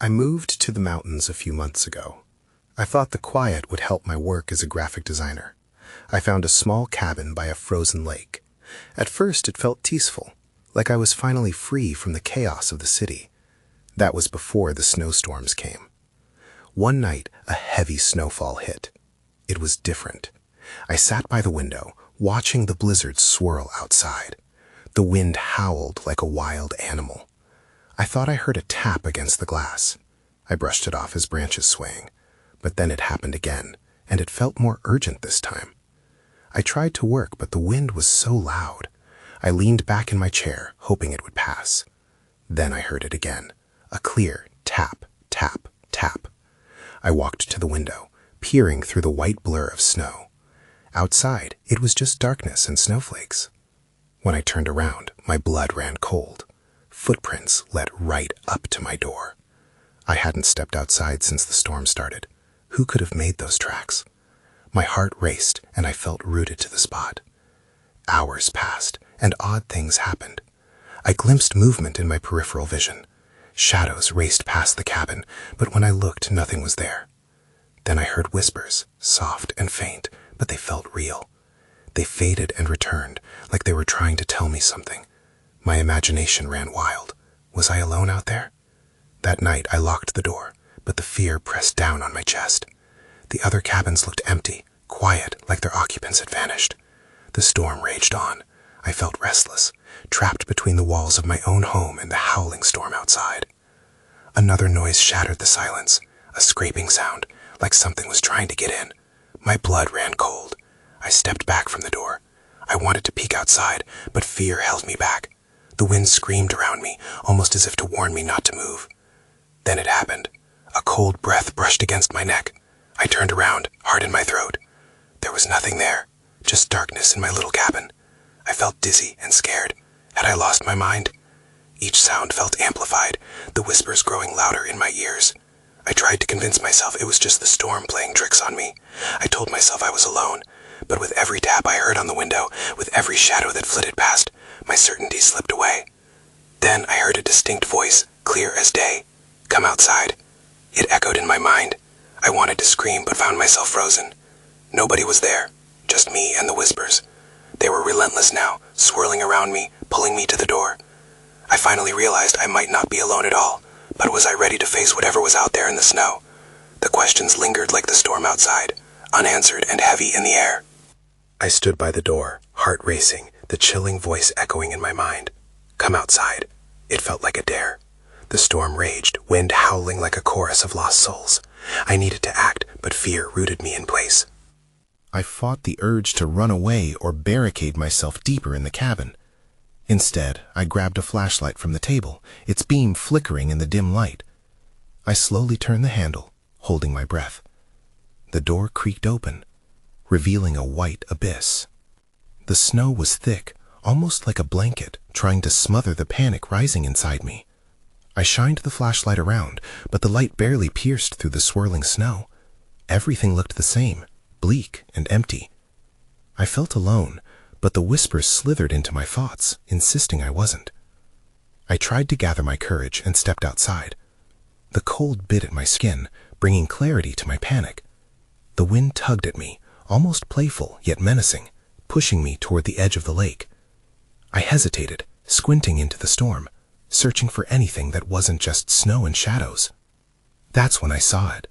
I moved to the mountains a few months ago. I thought the quiet would help my work as a graphic designer. I found a small cabin by a frozen lake. At first, it felt peaceful, like I was finally free from the chaos of the city. That was before the snowstorms came. One night, a heavy snowfall hit. It was different. I sat by the window, watching the blizzard swirl outside. The wind howled like a wild animal. I thought I heard a tap against the glass. I brushed it off as branches swaying. But then it happened again, and it felt more urgent this time. I tried to work, but the wind was so loud. I leaned back in my chair, hoping it would pass. Then I heard it again, a clear tap, tap, tap. I walked to the window, peering through the white blur of snow. Outside, it was just darkness and snowflakes. When I turned around, my blood ran cold. Footprints led right up to my door. I hadn't stepped outside since the storm started. Who could have made those tracks? My heart raced, and I felt rooted to the spot. Hours passed, and odd things happened. I glimpsed movement in my peripheral vision. Shadows raced past the cabin, but when I looked, nothing was there. Then I heard whispers, soft and faint, but they felt real. They faded and returned, like they were trying to tell me something. My imagination ran wild. Was I alone out there? That night, I locked the door, but the fear pressed down on my chest. The other cabins looked empty, quiet, like their occupants had vanished. The storm raged on. I felt restless, trapped between the walls of my own home and the howling storm outside. Another noise shattered the silence, a scraping sound, like something was trying to get in. My blood ran cold. I stepped back from the door. I wanted to peek outside, but fear held me back. The wind screamed around me, almost as if to warn me not to move. Then it happened. A cold breath brushed against my neck. I turned around, heart in my throat. There was nothing there, just darkness in my little cabin. I felt dizzy and scared. Had I lost my mind? Each sound felt amplified, the whispers growing louder in my ears. I tried to convince myself it was just the storm playing tricks on me. I told myself I was alone, but with every tap I heard on the window, with every shadow that flitted past, my certainty slipped away. Then I heard a distinct voice, clear as day. "Come outside." It echoed in my mind. I wanted to scream, but found myself frozen. Nobody was there, just me and the whispers. They were relentless now, swirling around me, pulling me to the door. I finally realized I might not be alone at all, but was I ready to face whatever was out there in the snow? The questions lingered like the storm outside, unanswered and heavy in the air. I stood by the door, heart racing, the chilling voice echoing in my mind. Come outside. It felt like a dare. The storm raged, wind howling like a chorus of lost souls. I needed to act, but fear rooted me in place. I fought the urge to run away or barricade myself deeper in the cabin. Instead, I grabbed a flashlight from the table, its beam flickering in the dim light. I slowly turned the handle, holding my breath. The door creaked open, revealing a white abyss. The snow was thick, almost like a blanket, trying to smother the panic rising inside me. I shined the flashlight around, but the light barely pierced through the swirling snow. Everything looked the same, bleak and empty. I felt alone, but the whispers slithered into my thoughts, insisting I wasn't. I tried to gather my courage and stepped outside. The cold bit at my skin, bringing clarity to my panic. The wind tugged at me, almost playful yet menacing, pushing me toward the edge of the lake. I hesitated, squinting into the storm, searching for anything that wasn't just snow and shadows. That's when I saw it,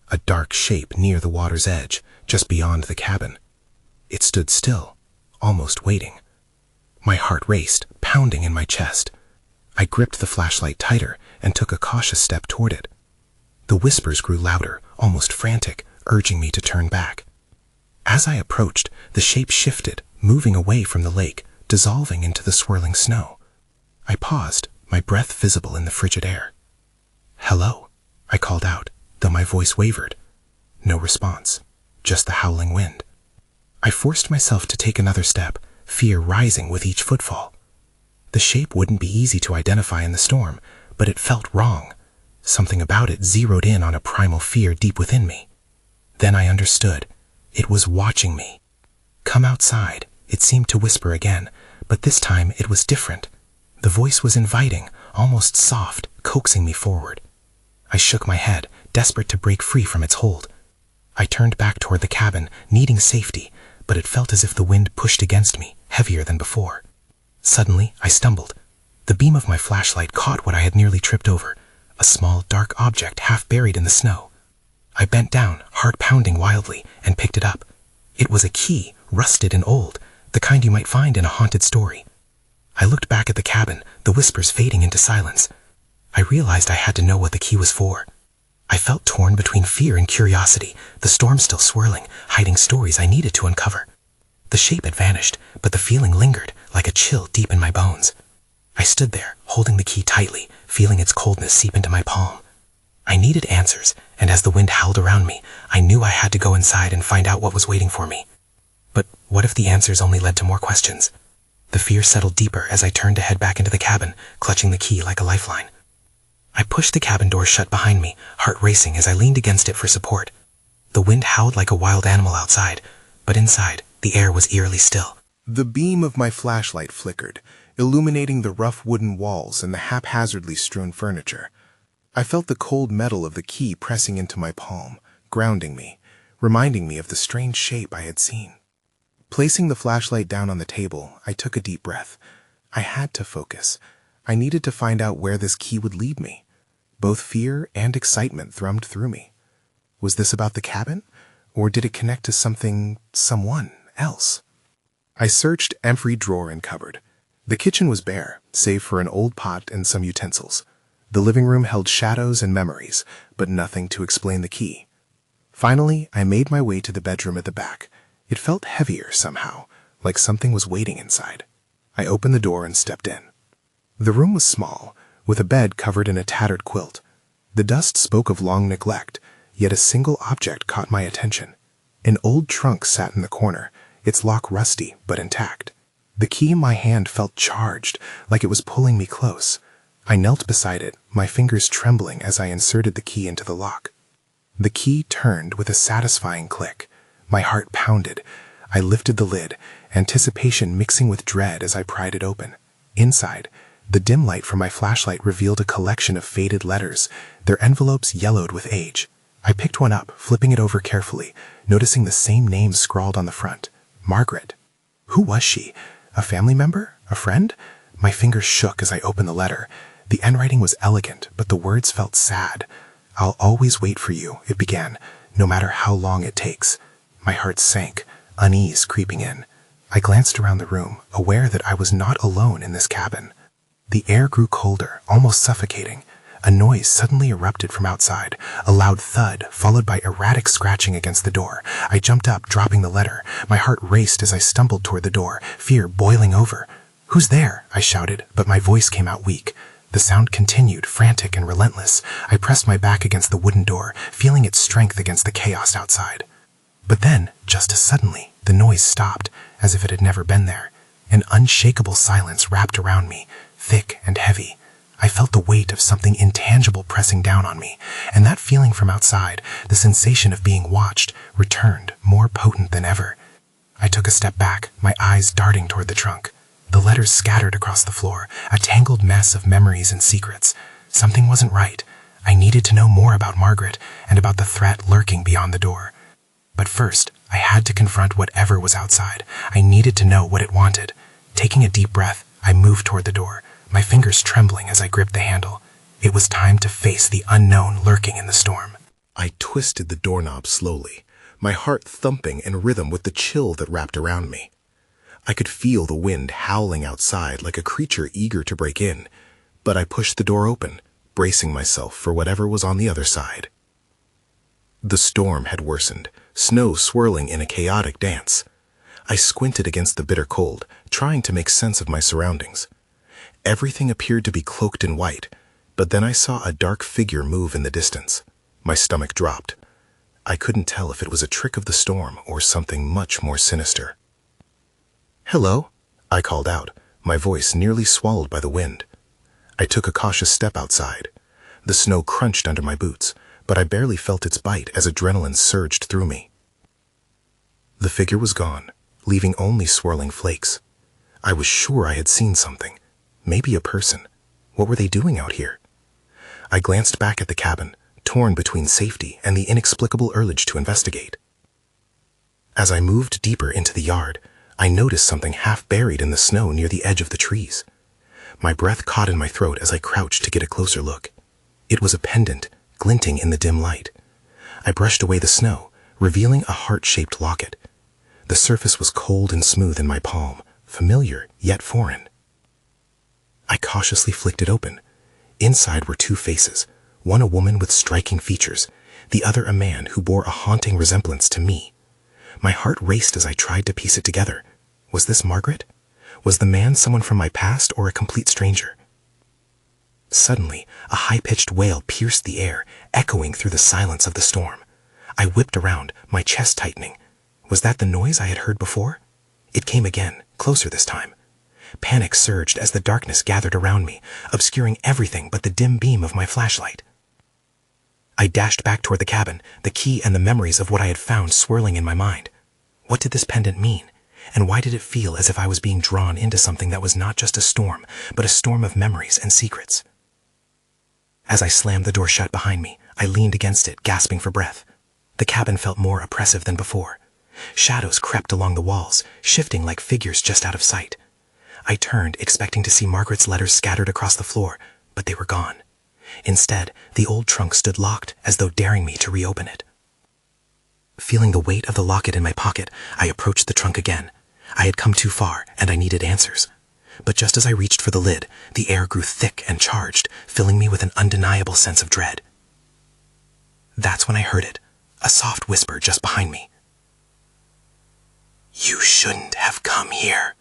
a dark shape near the water's edge, just beyond the cabin. It stood still, almost waiting. My heart raced, pounding in my chest. I gripped the flashlight tighter and took a cautious step toward it. The whispers grew louder, almost frantic, urging me to turn back. As I approached, the shape shifted, moving away from the lake, dissolving into the swirling snow. I paused, my breath visible in the frigid air. "Hello," I called out, though my voice wavered. No response, just the howling wind. I forced myself to take another step, fear rising with each footfall. The shape wouldn't be easy to identify in the storm, but it felt wrong. Something about it zeroed in on a primal fear deep within me. Then I understood. It was watching me. "Come outside," it seemed to whisper again, but this time it was different. The voice was inviting, almost soft, coaxing me forward. I shook my head, desperate to break free from its hold. I turned back toward the cabin, needing safety, but it felt as if the wind pushed against me, heavier than before. Suddenly, I stumbled. The beam of my flashlight caught what I had nearly tripped over, a small, dark object half buried in the snow. I bent down, heart pounding wildly, and picked it up. It was a key, rusted and old, the kind you might find in a haunted story. I looked back at the cabin, the whispers fading into silence. I realized I had to know what the key was for. I felt torn between fear and curiosity, the storm still swirling, hiding stories I needed to uncover. The shape had vanished, but the feeling lingered, like a chill deep in my bones. I stood there, holding the key tightly, feeling its coldness seep into my palm. I needed answers, and as the wind howled around me, I knew I had to go inside and find out what was waiting for me. But what if the answers only led to more questions? The fear settled deeper as I turned to head back into the cabin, clutching the key like a lifeline. I pushed the cabin door shut behind me, heart racing as I leaned against it for support. The wind howled like a wild animal outside, but inside, the air was eerily still. The beam of my flashlight flickered, illuminating the rough wooden walls and the haphazardly strewn furniture. I felt the cold metal of the key pressing into my palm, grounding me, reminding me of the strange shape I had seen. Placing the flashlight down on the table, I took a deep breath. I had to focus. I needed to find out where this key would lead me. Both fear and excitement thrummed through me. Was this about the cabin, or did it connect to someone else? I searched every drawer and cupboard. The kitchen was bare, save for an old pot and some utensils. The living room held shadows and memories, but nothing to explain the key. Finally, I made my way to the bedroom at the back. It felt heavier somehow, like something was waiting inside. I opened the door and stepped in. The room was small, with a bed covered in a tattered quilt. The dust spoke of long neglect, yet a single object caught my attention. An old trunk sat in the corner, its lock rusty but intact. The key in my hand felt charged, like it was pulling me close. I knelt beside it, my fingers trembling as I inserted the key into the lock. The key turned with a satisfying click. My heart pounded. I lifted the lid, anticipation mixing with dread as I pried it open. Inside, the dim light from my flashlight revealed a collection of faded letters, their envelopes yellowed with age. I picked one up, flipping it over carefully, noticing the same name scrawled on the front. Margaret. Who was she? A family member? A friend? My fingers shook as I opened the letter. The handwriting was elegant, but the words felt sad. "I'll always wait for you," it began, "no matter how long it takes." My heart sank, unease creeping in. I glanced around the room, aware that I was not alone in this cabin. The air grew colder, almost suffocating. A noise suddenly erupted from outside, a loud thud, followed by erratic scratching against the door. I jumped up, dropping the letter. My heart raced as I stumbled toward the door, fear boiling over. "Who's there?" I shouted, but my voice came out weak. The sound continued, frantic and relentless. I pressed my back against the wooden door, feeling its strength against the chaos outside. But then, just as suddenly, the noise stopped, as if it had never been there. An unshakable silence wrapped around me, thick and heavy. I felt the weight of something intangible pressing down on me, and that feeling from outside, the sensation of being watched, returned, more potent than ever. I took a step back, my eyes darting toward the trunk. The letters scattered across the floor, a tangled mess of memories and secrets. Something wasn't right. I needed to know more about Margaret and about the threat lurking beyond the door. But first, I had to confront whatever was outside. I needed to know what it wanted. Taking a deep breath, I moved toward the door, my fingers trembling as I gripped the handle. It was time to face the unknown lurking in the storm. I twisted the doorknob slowly, my heart thumping in rhythm with the chill that wrapped around me. I could feel the wind howling outside like a creature eager to break in, but I pushed the door open, bracing myself for whatever was on the other side. The storm had worsened, snow swirling in a chaotic dance. I squinted against the bitter cold, trying to make sense of my surroundings. Everything appeared to be cloaked in white, but then I saw a dark figure move in the distance. My stomach dropped. I couldn't tell if it was a trick of the storm or something much more sinister. "Hello," I called out, my voice nearly swallowed by the wind. I took a cautious step outside. The snow crunched under my boots, but I barely felt its bite as adrenaline surged through me. The figure was gone, leaving only swirling flakes. I was sure I had seen something. Maybe a person. What were they doing out here? I glanced back at the cabin, torn between safety and the inexplicable urge to investigate. As I moved deeper into the yard, I noticed something half buried in the snow near the edge of the trees. My breath caught in my throat as I crouched to get a closer look. It was a pendant, glinting in the dim light. I brushed away the snow, revealing a heart-shaped locket. The surface was cold and smooth in my palm, familiar yet foreign. I cautiously flicked it open. Inside were two faces, one a woman with striking features, the other a man who bore a haunting resemblance to me. My heart raced as I tried to piece it together. Was this Margaret? Was the man someone from my past or a complete stranger? Suddenly, a high-pitched wail pierced the air, echoing through the silence of the storm. I whipped around, my chest tightening. Was that the noise I had heard before? It came again, closer this time. Panic surged as the darkness gathered around me, obscuring everything but the dim beam of my flashlight. I dashed back toward the cabin, the key and the memories of what I had found swirling in my mind. What did this pendant mean? And why did it feel as if I was being drawn into something that was not just a storm, but a storm of memories and secrets? As I slammed the door shut behind me, I leaned against it, gasping for breath. The cabin felt more oppressive than before. Shadows crept along the walls, shifting like figures just out of sight. I turned, expecting to see Margaret's letters scattered across the floor, but they were gone. Instead, the old trunk stood locked, as though daring me to reopen it. Feeling the weight of the locket in my pocket, I approached the trunk again. I had come too far, and I needed answers. But just as I reached for the lid, the air grew thick and charged, filling me with an undeniable sense of dread. That's when I heard it, a soft whisper just behind me. "You shouldn't have come here."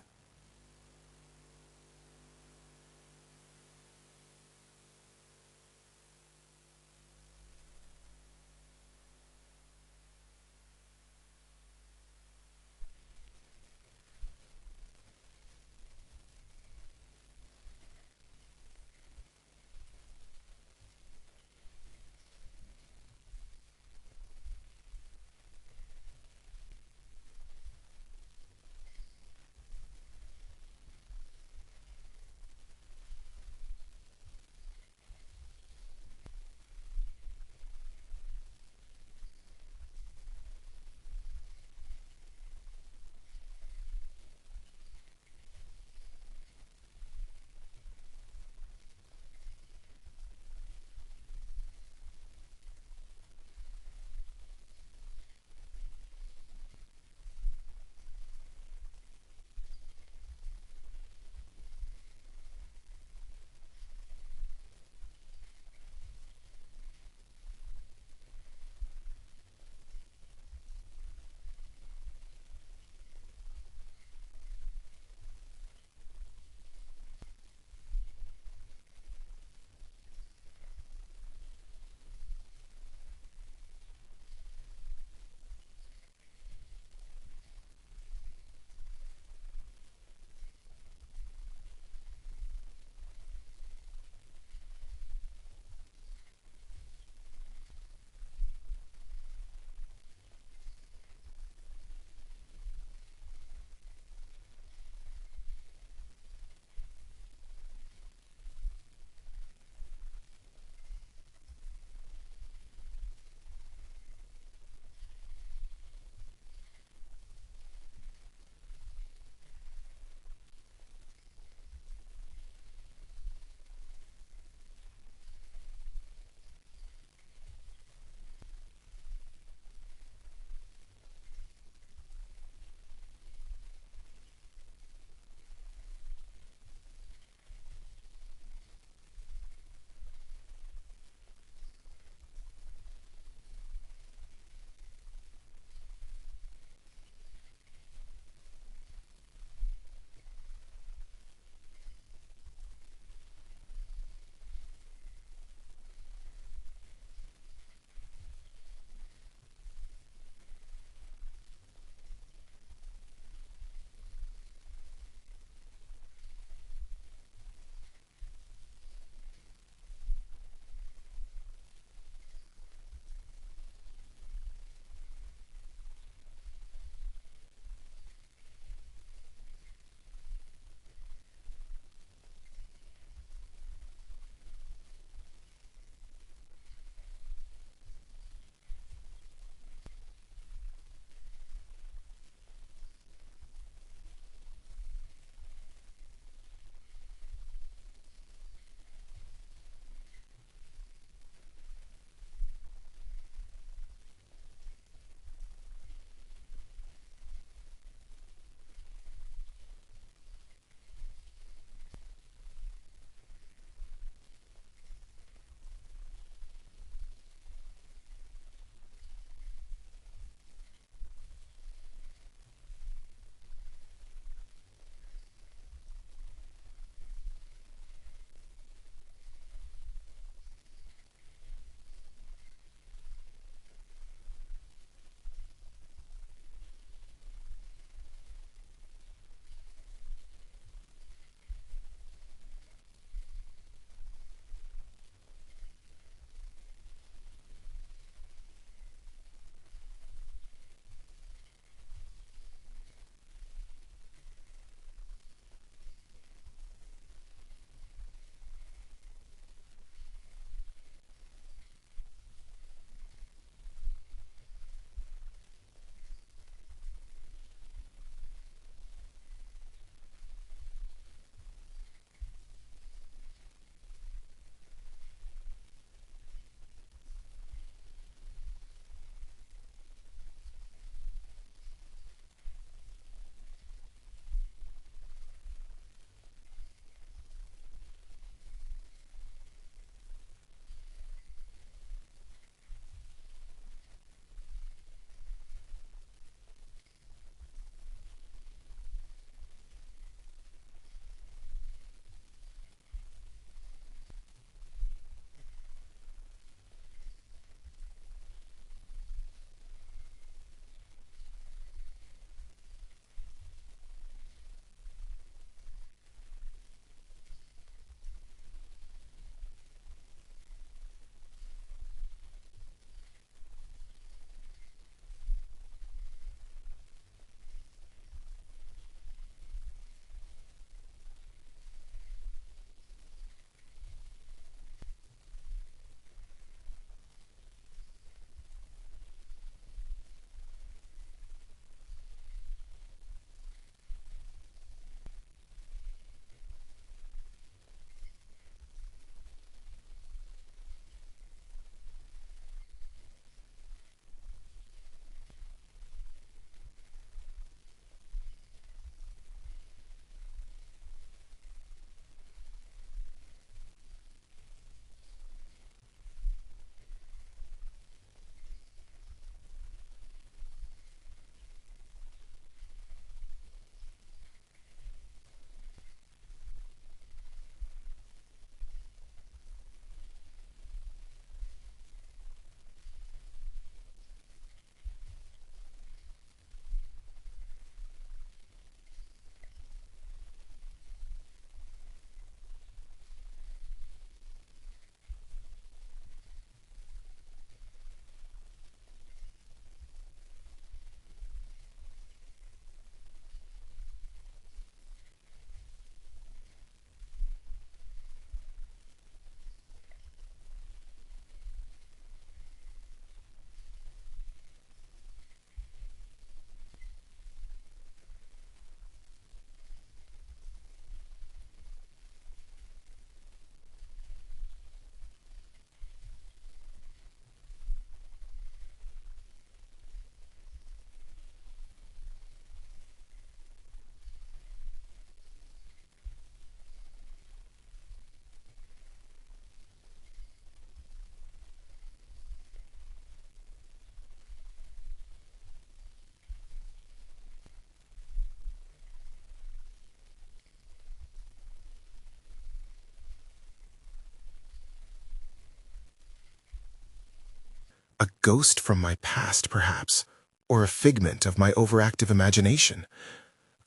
A ghost from my past, perhaps, or a figment of my overactive imagination.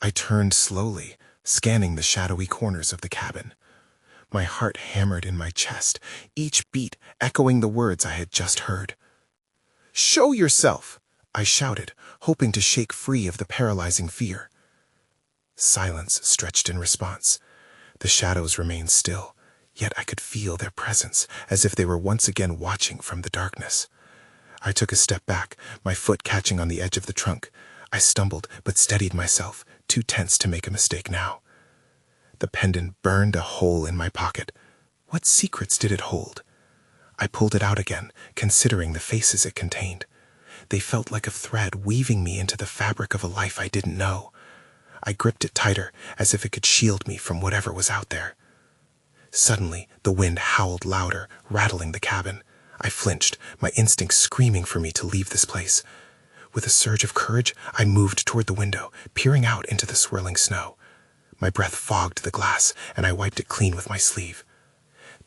I turned slowly, scanning the shadowy corners of the cabin. My heart hammered in my chest, each beat echoing the words I had just heard. "Show yourself!" I shouted, hoping to shake free of the paralyzing fear. Silence stretched in response. The shadows remained still, yet I could feel their presence, as if they were once again watching from the darkness. I took a step back, my foot catching on the edge of the trunk. I stumbled, but steadied myself, too tense to make a mistake now. The pendant burned a hole in my pocket. What secrets did it hold? I pulled it out again, considering the faces it contained. They felt like a thread weaving me into the fabric of a life I didn't know. I gripped it tighter, as if it could shield me from whatever was out there. Suddenly, the wind howled louder, rattling the cabin. I flinched, my instincts screaming for me to leave this place. With a surge of courage, I moved toward the window, peering out into the swirling snow. My breath fogged the glass, and I wiped it clean with my sleeve.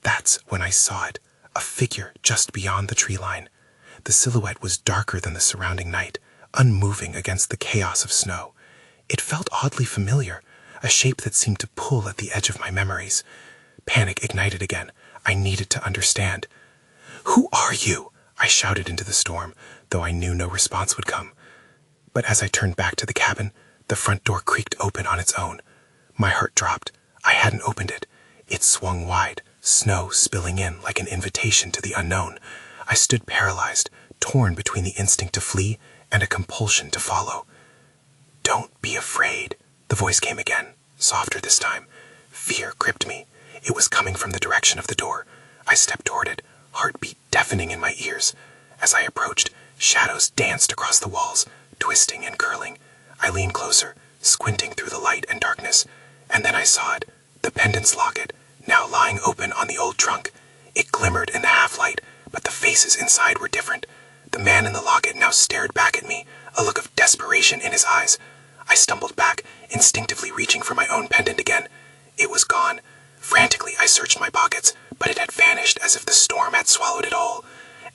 That's when I saw it, a figure just beyond the tree line. The silhouette was darker than the surrounding night, unmoving against the chaos of snow. It felt oddly familiar, a shape that seemed to pull at the edge of my memories. Panic ignited again. I needed to understand. "Who are you?" I shouted into the storm, though I knew no response would come. But as I turned back to the cabin, the front door creaked open on its own. My heart dropped. I hadn't opened it. It swung wide, snow spilling in like an invitation to the unknown. I stood paralyzed, torn between the instinct to flee and a compulsion to follow. "Don't be afraid," the voice came again, softer this time. Fear gripped me. It was coming from the direction of the door. I stepped toward it, heartbeat deafening in my ears. As I approached, shadows danced across the walls, twisting and curling. I leaned closer, squinting through the light and darkness, and then I saw it, the pendant's locket, now lying open on the old trunk. It glimmered in the half-light, but the faces inside were different. The man in the locket now stared back at me, a look of desperation in his eyes. I stumbled back, instinctively reaching for my own pendant again. It was gone. Frantically, I searched my pockets, but it had vanished as if the storm had swallowed it whole.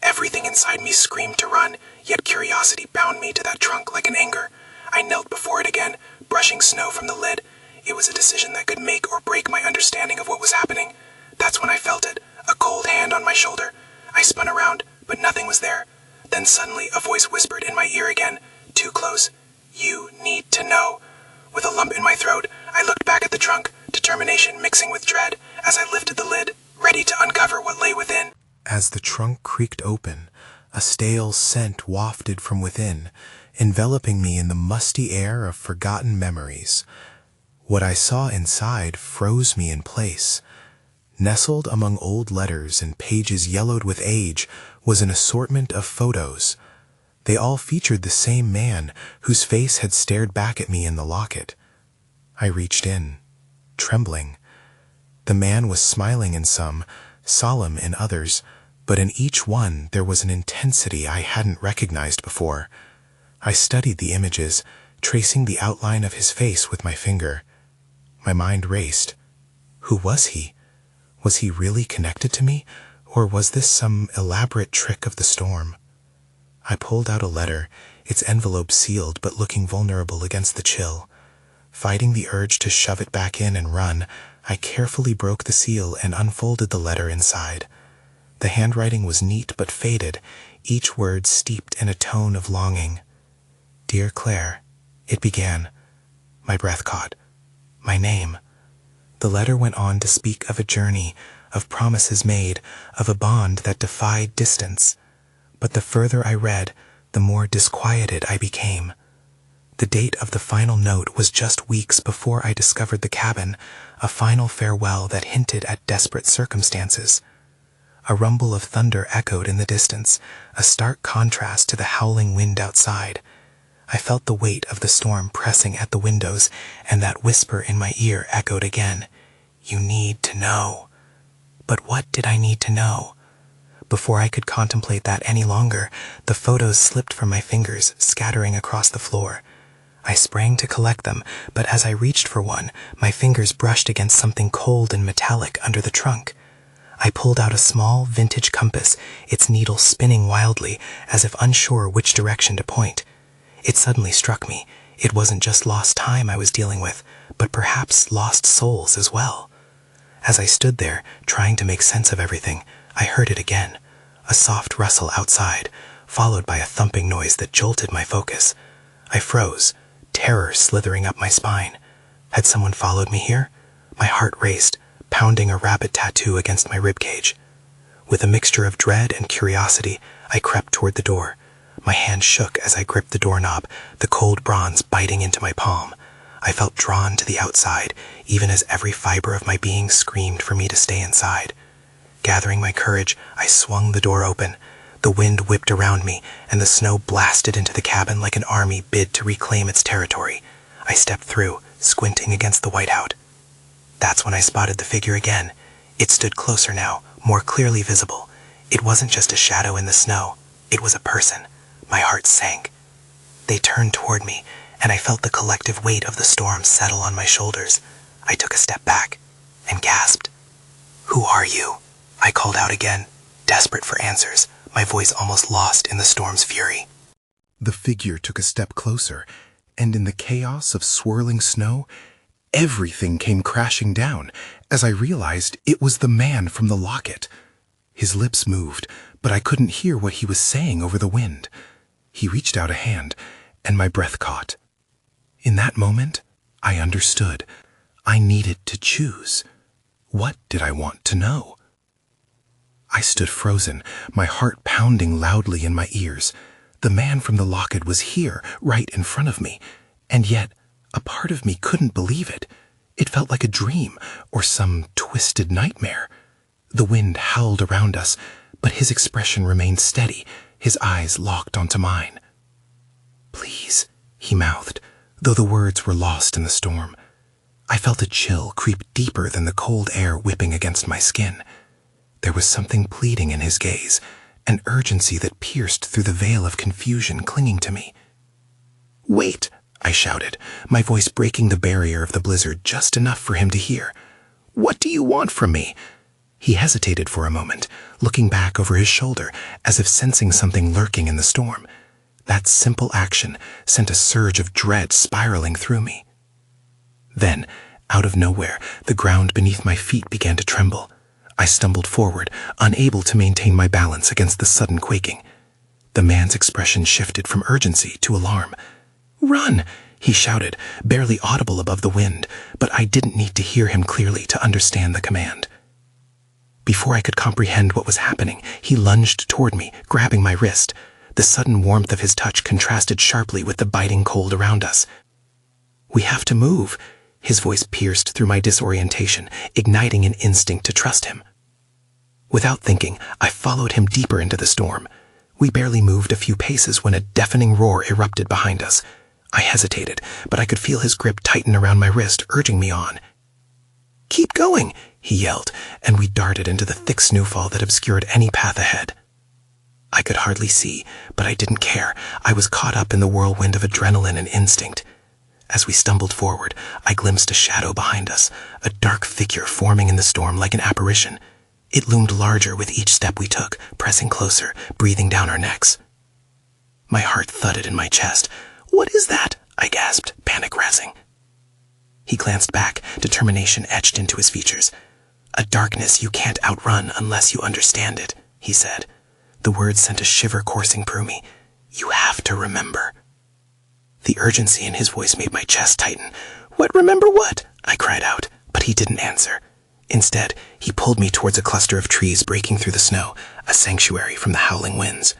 Everything inside me screamed to run, yet curiosity bound me to that trunk like an anger. I knelt before it again, brushing snow from the lid. It was a decision that could make or break my understanding of what was happening. That's when I felt it, a cold hand on my shoulder. I spun around, but nothing was there. Then suddenly a voice whispered in my ear again, too close. "You need to know." With a lump in my throat, I looked back at the trunk, determination mixing with dread, as I lifted the lid, ready to uncover what lay within. As the trunk creaked open, a stale scent wafted from within, enveloping me in the musty air of forgotten memories. What I saw inside froze me in place. Nestled among old letters and pages yellowed with age was an assortment of photos. They all featured the same man whose face had stared back at me in the locket. I reached in, trembling. The man was smiling in some, solemn in others, but in each one there was an intensity I hadn't recognized before. I studied the images, tracing the outline of his face with my finger. My mind raced. Who was he? Was he really connected to me, or was this some elaborate trick of the storm? I pulled out a letter, its envelope sealed but looking vulnerable against the chill. Fighting the urge to shove it back in and run, I carefully broke the seal and unfolded the letter inside. The handwriting was neat but faded, each word steeped in a tone of longing. "Dear Claire," it began. My breath caught. My name. The letter went on to speak of a journey, of promises made, of a bond that defied distance. But the further I read, the more disquieted I became. The date of the final note was just weeks before I discovered the cabin, a final farewell that hinted at desperate circumstances. A rumble of thunder echoed in the distance, a stark contrast to the howling wind outside. I felt the weight of the storm pressing at the windows, and that whisper in my ear echoed again. "You need to know." But what did I need to know? Before I could contemplate that any longer, the photos slipped from my fingers, scattering across the floor. I sprang to collect them, but as I reached for one, my fingers brushed against something cold and metallic under the trunk. I pulled out a small, vintage compass, its needle spinning wildly, as if unsure which direction to point. It suddenly struck me. It wasn't just lost time I was dealing with, but perhaps lost souls as well. As I stood there, trying to make sense of everything, I heard it again. A soft rustle outside, followed by a thumping noise that jolted my focus. I froze, terror slithering up my spine. Had someone followed me here? My heart raced, pounding a rapid tattoo against my ribcage. With a mixture of dread and curiosity, I crept toward the door. My hand shook as I gripped the doorknob, the cold bronze biting into my palm. I felt drawn to the outside, even as every fiber of my being screamed for me to stay inside. Gathering my courage, I swung the door open. The wind whipped around me, and the snow blasted into the cabin like an army bid to reclaim its territory. I stepped through, squinting against the whiteout. That's when I spotted the figure again. It stood closer now, more clearly visible. It wasn't just a shadow in the snow. It was a person. My heart sank. They turned toward me, and I felt the collective weight of the storm settle on my shoulders. I took a step back and gasped. "Who are you?" I called out again, desperate for answers, my voice almost lost in the storm's fury. The figure took a step closer, and in the chaos of swirling snow, everything came crashing down as I realized it was the man from the locket. His lips moved, but I couldn't hear what he was saying over the wind. He reached out a hand, and my breath caught. In that moment, I understood. I needed to choose. What did I want to know? I stood frozen, my heart pounding loudly in my ears. The man from the locket was here, right in front of me, and yet a part of me couldn't believe it. It felt like a dream or some twisted nightmare. The wind howled around us, but his expression remained steady, his eyes locked onto mine. "Please," he mouthed, though the words were lost in the storm. I felt a chill creep deeper than the cold air whipping against my skin. There was something pleading in his gaze, an urgency that pierced through the veil of confusion clinging to me. "Wait!" I shouted, my voice breaking the barrier of the blizzard just enough for him to hear. "What do you want from me?" He hesitated for a moment, looking back over his shoulder as if sensing something lurking in the storm. That simple action sent a surge of dread spiraling through me. Then, out of nowhere, the ground beneath my feet began to tremble. I stumbled forward, unable to maintain my balance against the sudden quaking. The man's expression shifted from urgency to alarm. "Run!" he shouted, barely audible above the wind, but I didn't need to hear him clearly to understand the command. Before I could comprehend what was happening, he lunged toward me, grabbing my wrist. The sudden warmth of his touch contrasted sharply with the biting cold around us. "We have to move." His voice pierced through my disorientation, igniting an instinct to trust him. Without thinking, I followed him deeper into the storm. We barely moved a few paces when a deafening roar erupted behind us. I hesitated, but I could feel his grip tighten around my wrist, urging me on. "Keep going!" he yelled, and we darted into the thick snowfall that obscured any path ahead. I could hardly see, but I didn't care. I was caught up in the whirlwind of adrenaline and instinct. As we stumbled forward, I glimpsed a shadow behind us, a dark figure forming in the storm like an apparition. It loomed larger with each step we took, pressing closer, breathing down our necks. My heart thudded in my chest. "What is that?" I gasped, panic rising. He glanced back, determination etched into his features. "A darkness you can't outrun unless you understand it," he said. The words sent a shiver coursing through me. "You have to remember." The urgency in his voice made my chest tighten. "What, remember what?" I cried out, but he didn't answer. Instead, he pulled me towards a cluster of trees breaking through the snow, a sanctuary from the howling winds.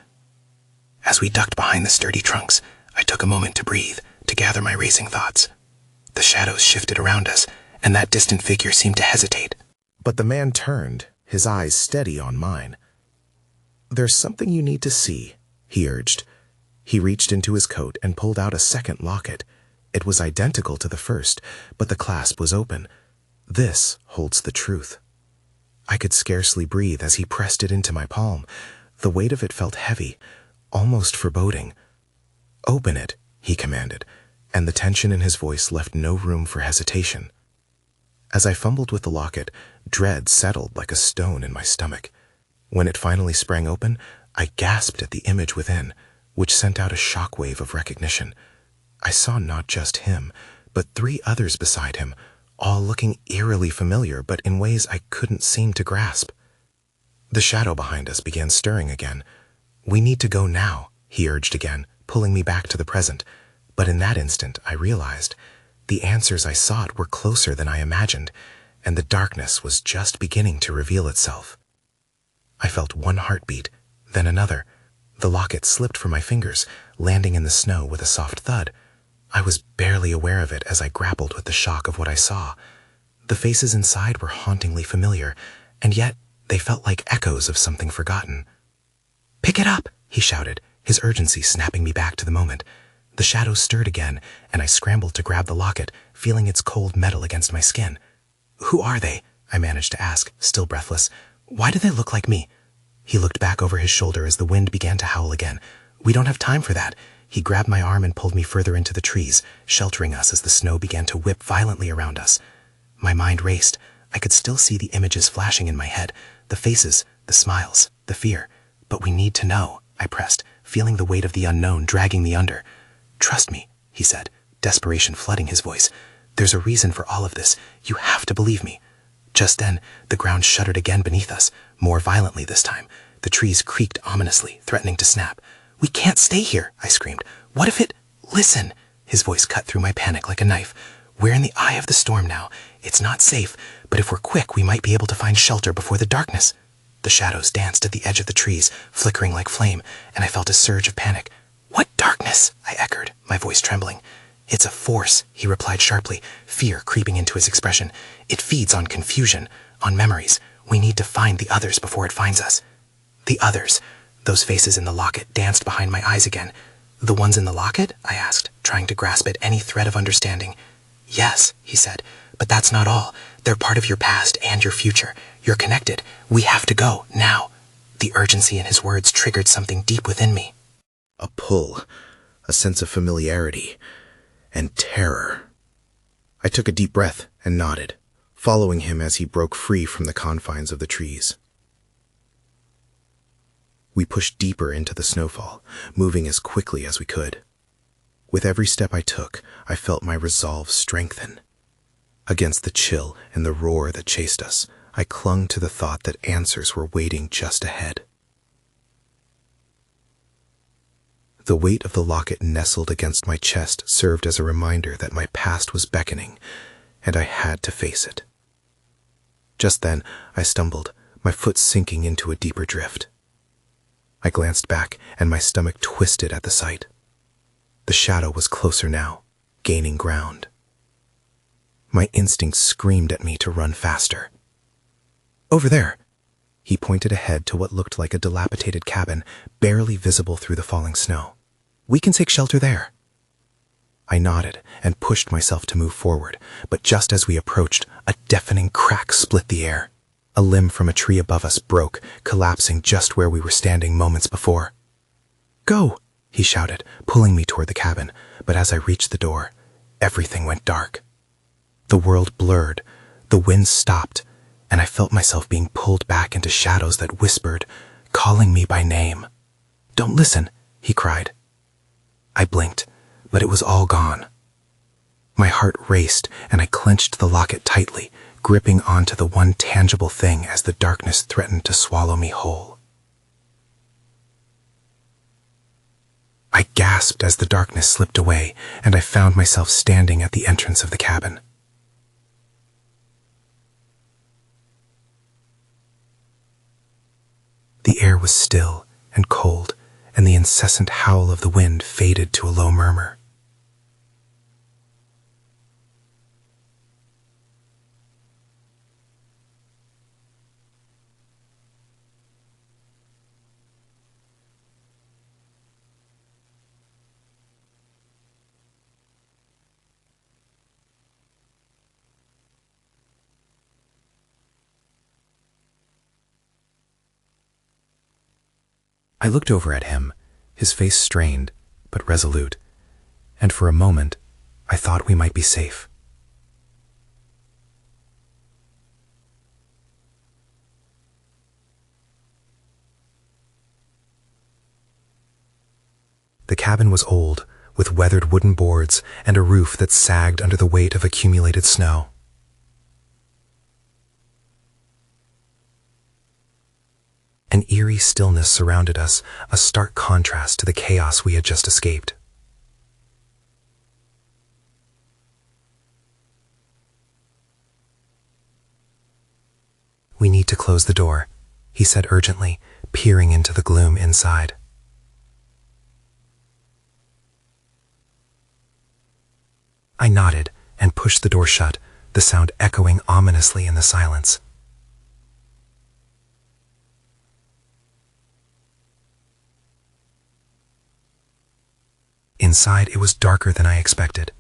As we ducked behind the sturdy trunks, I took a moment to breathe, to gather my racing thoughts. The shadows shifted around us, and that distant figure seemed to hesitate. But the man turned, his eyes steady on mine. "There's something you need to see," he urged. He reached into his coat and pulled out a second locket. It was identical to the first, but the clasp was open. "This holds the truth." I could scarcely breathe as he pressed it into my palm. The weight of it felt heavy, almost foreboding. "Open it," he commanded, and the tension in his voice left no room for hesitation. As I fumbled with the locket, dread settled like a stone in my stomach. When it finally sprang open, I gasped at the image within, which sent out a shockwave of recognition. I saw not just him, but 3 others beside him, all looking eerily familiar, but in ways I couldn't seem to grasp. The shadow behind us began stirring again. "We need to go now," he urged again, pulling me back to the present. But in that instant, I realized the answers I sought were closer than I imagined, and the darkness was just beginning to reveal itself. I felt one heartbeat, then another. The locket slipped from my fingers, landing in the snow with a soft thud. I was barely aware of it as I grappled with the shock of what I saw. The faces inside were hauntingly familiar, and yet they felt like echoes of something forgotten. "Pick it up!" he shouted, his urgency snapping me back to the moment. The shadows stirred again, and I scrambled to grab the locket, feeling its cold metal against my skin. "Who are they?" I managed to ask, still breathless. "Why do they look like me?" He looked back over his shoulder as the wind began to howl again. "We don't have time for that." He grabbed my arm and pulled me further into the trees, sheltering us as the snow began to whip violently around us. My mind raced. I could still see the images flashing in my head, the faces, the smiles, the fear. "But we need to know," I pressed, feeling the weight of the unknown dragging me under. "Trust me," he said, desperation flooding his voice. "There's a reason for all of this. You have to believe me." Just then, the ground shuddered again beneath us, more violently this time. The trees creaked ominously, threatening to snap. "We can't stay here," I screamed. "What if it—" "Listen!" His voice cut through my panic like a knife. "We're in the eye of the storm now. It's not safe, but if we're quick, we might be able to find shelter before the darkness." The shadows danced at the edge of the trees, flickering like flame, and I felt a surge of panic. "What darkness?" I echoed, my voice trembling. "It's a force," he replied sharply, fear creeping into his expression. "It feeds on confusion, on memories. We need to find the others before it finds us." The others. Those faces in the locket danced behind my eyes again. "The ones in the locket?" I asked, trying to grasp at any thread of understanding. "Yes," he said, "but that's not all. They're part of your past and your future. You're connected. We have to go, now." The urgency in his words triggered something deep within me. A pull, a sense of familiarity, and terror. I took a deep breath and nodded, following him as he broke free from the confines of the trees. We pushed deeper into the snowfall, moving as quickly as we could. With every step I took, I felt my resolve strengthen. Against the chill and the roar that chased us, I clung to the thought that answers were waiting just ahead. The weight of the locket nestled against my chest served as a reminder that my past was beckoning, and I had to face it. Just then, I stumbled, my foot sinking into a deeper drift. I glanced back, and my stomach twisted at the sight. The shadow was closer now, gaining ground. My instincts screamed at me to run faster. "Over there!" He pointed ahead to what looked like a dilapidated cabin, barely visible through the falling snow. "We can take shelter there." I nodded and pushed myself to move forward, but just as we approached, a deafening crack split the air. A limb from a tree above us broke, collapsing just where we were standing moments before. "Go!" he shouted, pulling me toward the cabin, but as I reached the door, everything went dark. The world blurred, the wind stopped, and I felt myself being pulled back into shadows that whispered, calling me by name. "Don't listen," he cried. I blinked, but it was all gone. My heart raced, and I clenched the locket tightly, gripping onto the one tangible thing as the darkness threatened to swallow me whole. I gasped as the darkness slipped away, and I found myself standing at the entrance of the cabin. The air was still and cold, and the incessant howl of the wind faded to a low murmur. I looked over at him, his face strained, but resolute, and for a moment, I thought we might be safe. The cabin was old, with weathered wooden boards and a roof that sagged under the weight of accumulated snow. An eerie stillness surrounded us, a stark contrast to the chaos we had just escaped. "We need to close the door," he said urgently, peering into the gloom inside. I nodded and pushed the door shut, the sound echoing ominously in the silence. Inside, it was darker than I expected.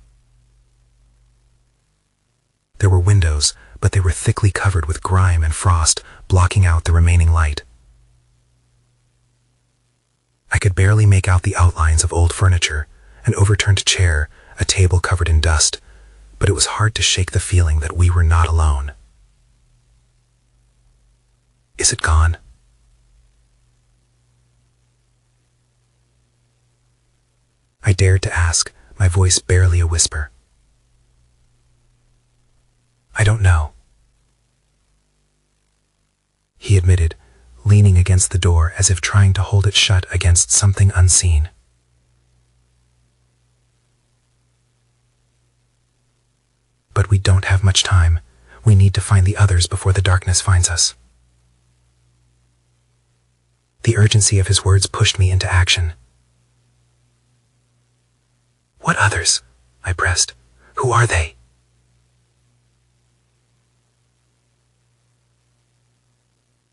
There were windows, but they were thickly covered with grime and frost, blocking out the remaining light. I could barely make out the outlines of old furniture, an overturned chair, a table covered in dust, but it was hard to shake the feeling that we were not alone. "Is it gone?" I dared to ask, my voice barely a whisper. "I don't know," he admitted, leaning against the door as if trying to hold it shut against something unseen. "But we don't have much time. We need to find the others before the darkness finds us." The urgency of his words pushed me into action. "What others?" I pressed. "Who are they?"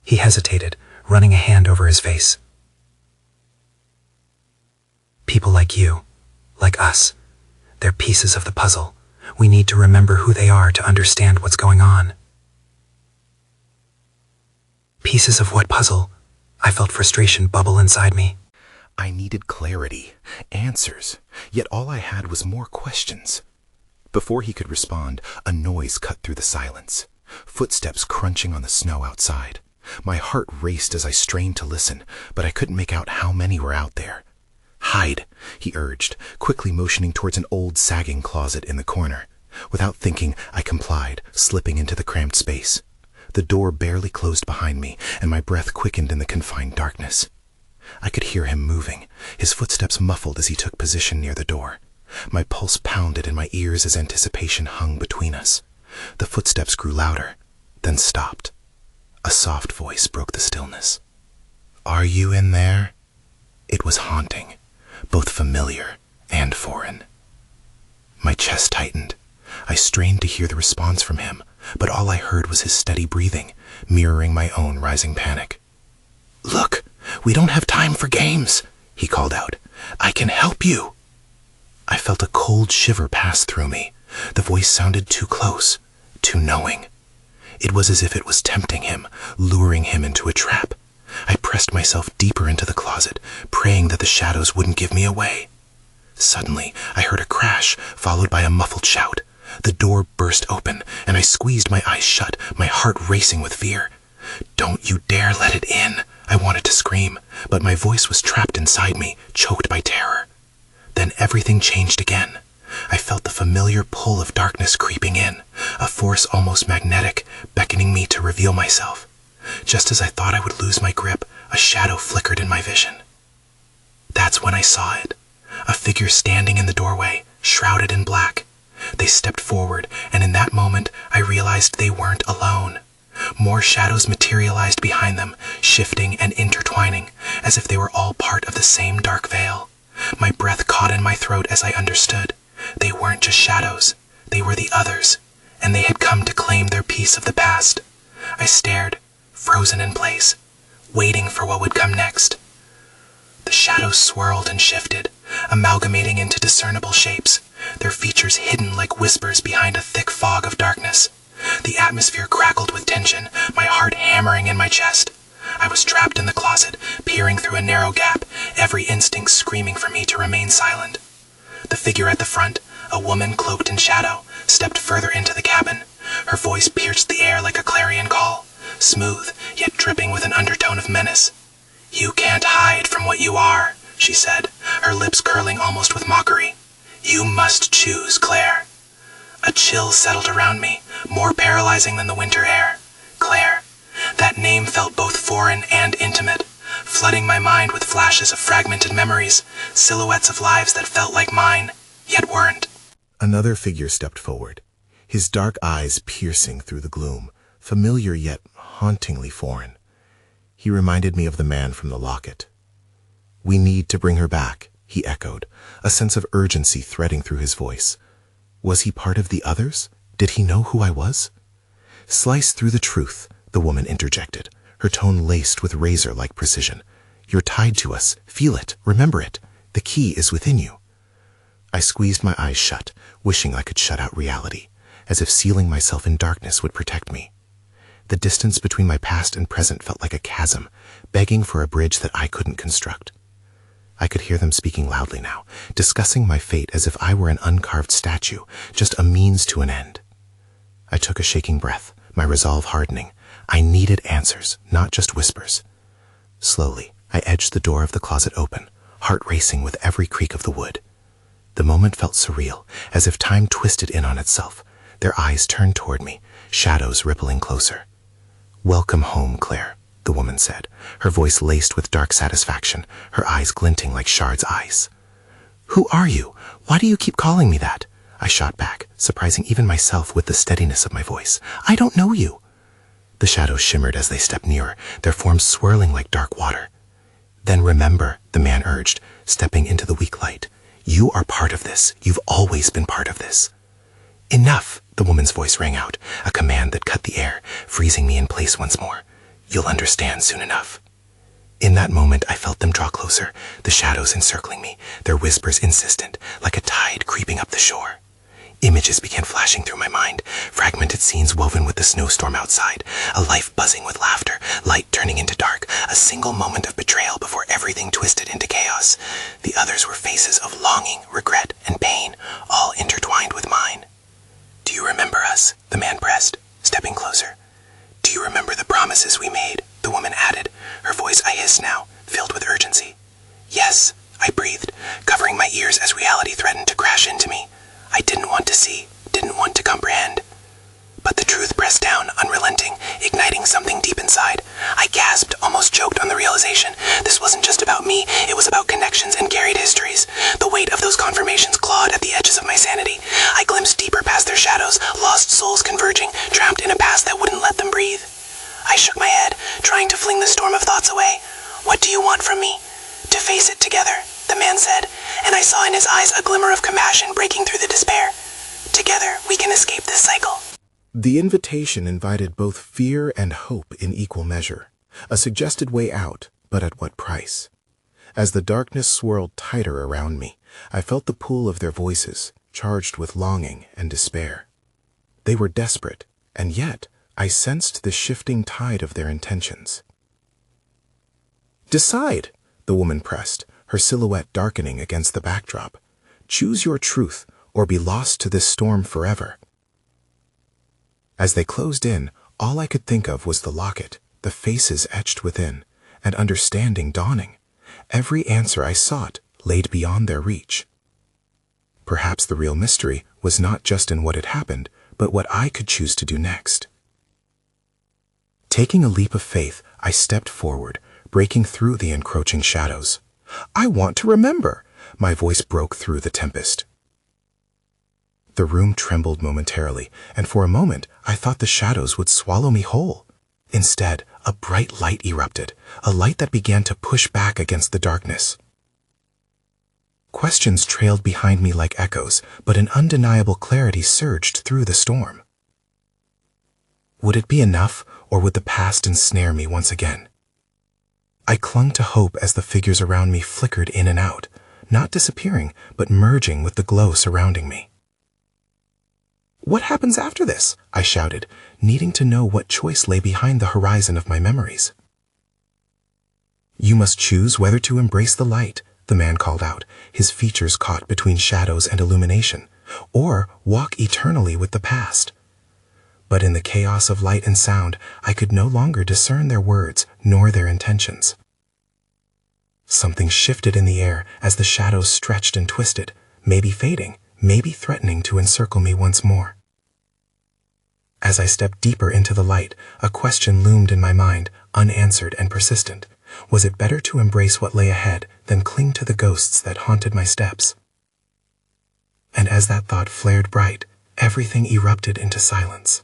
He hesitated, running a hand over his face. "People like you, like us. They're pieces of the puzzle. We need to remember who they are to understand what's going on." Pieces of what puzzle? I felt frustration bubble inside me. I needed clarity, answers, yet all I had was more questions. Before he could respond, a noise cut through the silence, footsteps crunching on the snow outside. My heart raced as I strained to listen, but I couldn't make out how many were out there. "Hide," he urged, quickly motioning towards an old sagging closet in the corner. Without thinking, I complied, slipping into the cramped space. The door barely closed behind me, and my breath quickened in the confined darkness. I could hear him moving, his footsteps muffled as he took position near the door. My pulse pounded in my ears as anticipation hung between us. The footsteps grew louder, then stopped. A soft voice broke the stillness. "Are you in there?" It was haunting, both familiar and foreign. My chest tightened. I strained to hear the response from him, but all I heard was his steady breathing, mirroring my own rising panic. "Look, we don't have time for games," he called out. "I can help you." I felt a cold shiver pass through me. The voice sounded too close, too knowing. It was as if it was tempting him, luring him into a trap. I pressed myself deeper into the closet, praying that the shadows wouldn't give me away. Suddenly, I heard a crash, followed by a muffled shout. The door burst open, and I squeezed my eyes shut, my heart racing with fear. "Don't you dare let it in!" I wanted to scream, but my voice was trapped inside me, choked by terror. Then everything changed again. I felt the familiar pull of darkness creeping in, a force almost magnetic, beckoning me to reveal myself. Just as I thought I would lose my grip, a shadow flickered in my vision. That's when I saw it. A figure standing in the doorway, shrouded in black. They stepped forward, and in that moment, I realized they weren't alone. More shadows materialized behind them, shifting and intertwining, as if they were all part of the same dark veil. My breath caught in my throat as I understood. They weren't just shadows. They were the others, and they had come to claim their piece of the past. I stared, frozen in place, waiting for what would come next. The shadows swirled and shifted, amalgamating into discernible shapes, their features hidden like whispers behind a thick fog of darkness. The atmosphere crackled with tension, my heart hammering in my chest. I was trapped in the closet, peering through a narrow gap, every instinct screaming for me to remain silent. The figure at the front, a woman cloaked in shadow, stepped further into the cabin. Her voice pierced the air like a clarion call, smooth, yet dripping with an undertone of menace. "You can't hide from what you are," she said, her her lips curling almost with mockery. "You must choose, Claire." A chill settled around me, more paralyzing than the winter air. Claire. That name felt both foreign and intimate, flooding my mind with flashes of fragmented memories, silhouettes of lives that felt like mine, yet weren't. Another figure stepped forward, his dark eyes piercing through the gloom, familiar yet hauntingly foreign. He reminded me of the man from the locket. "We need to bring her back," he echoed, a sense of urgency threading through his voice. Was he part of the others? Did he know who I was? "Slice through the truth," the woman interjected, her tone laced with razor-like precision. "You're tied to us. Feel it. Remember it. The key is within you." I squeezed my eyes shut, wishing I could shut out reality, as if sealing myself in darkness would protect me. The distance between my past and present felt like a chasm, begging for a bridge that I couldn't construct. I could hear them speaking loudly now, discussing my fate as if I were an uncarved statue, just a means to an end. I took a shaking breath, my resolve hardening. I needed answers, not just whispers. Slowly, I edged the door of the closet open, heart racing with every creak of the wood. The moment felt surreal, as if time twisted in on itself, their eyes turned toward me, shadows rippling closer. "Welcome home, Claire," the woman said, her voice laced with dark satisfaction, her eyes glinting like Shard's eyes. "Who are you? Why do you keep calling me that?" I shot back, surprising even myself with the steadiness of my voice. "I don't know you." The shadows shimmered as they stepped nearer, their forms swirling like dark water. "Then remember," the man urged, stepping into the weak light. "You are part of this. You've always been part of this." "Enough," the woman's voice rang out, a command that cut the air, freezing me in place once more. "You'll understand soon enough." In that moment, I felt them draw closer, the shadows encircling me, their whispers insistent, like a tide creeping up the shore. Images began flashing through my mind, fragmented scenes woven with the snowstorm outside, a life buzzing with laughter, light turning into dark, a single moment of betrayal before everything twisted into chaos. The others were faces of longing, regret, and pain, all intertwined with mine. "Do you remember us?" the man pressed, stepping closer. "Do you remember the promises we made?" the woman added, her voice I hissed now, filled with urgency. "Yes," I breathed, covering my ears as reality threatened to crash into me. I didn't want to see, didn't want to comprehend. But the truth pressed down, unrelenting, igniting something deep inside. I gasped, almost choked on the realization. This wasn't just about me, it was about connections and carried histories. The weight of those confirmations clawed at the edges of my sanity. I glimpsed deeper past their shadows, lost souls converging, trapped in a past that wouldn't let them breathe. I shook my head, trying to fling the storm of thoughts away. "What do you want from me?" "To face it together," the man said, and I saw in his eyes a glimmer of compassion breaking through the despair. "Together, we can escape this cycle." The invitation invited both fear and hope in equal measure, a suggested way out, but at what price? As the darkness swirled tighter around me, I felt the pull of their voices, charged with longing and despair. They were desperate, and yet I sensed the shifting tide of their intentions. "Decide," the woman pressed, her silhouette darkening against the backdrop. "Choose your truth, or be lost to this storm forever." As they closed in, all I could think of was the locket, the faces etched within, and understanding dawning. Every answer I sought laid beyond their reach. Perhaps the real mystery was not just in what had happened, but what I could choose to do next. Taking a leap of faith, I stepped forward, breaking through the encroaching shadows. "I want to remember!" My voice broke through the tempest. The room trembled momentarily, and for a moment I thought the shadows would swallow me whole. Instead, a bright light erupted, a light that began to push back against the darkness. Questions trailed behind me like echoes, but an undeniable clarity surged through the storm. Would it be enough, or would the past ensnare me once again? I clung to hope as the figures around me flickered in and out, not disappearing, but merging with the glow surrounding me. "What happens after this?" I shouted, needing to know what choice lay behind the horizon of my memories. "You must choose whether to embrace the light," the man called out, his features caught between shadows and illumination, "or walk eternally with the past." But in the chaos of light and sound, I could no longer discern their words nor their intentions. Something shifted in the air as the shadows stretched and twisted, maybe fading, maybe threatening to encircle me once more. As I stepped deeper into the light, a question loomed in my mind, unanswered and persistent. Was it better to embrace what lay ahead than cling to the ghosts that haunted my steps? And as that thought flared bright, everything erupted into silence.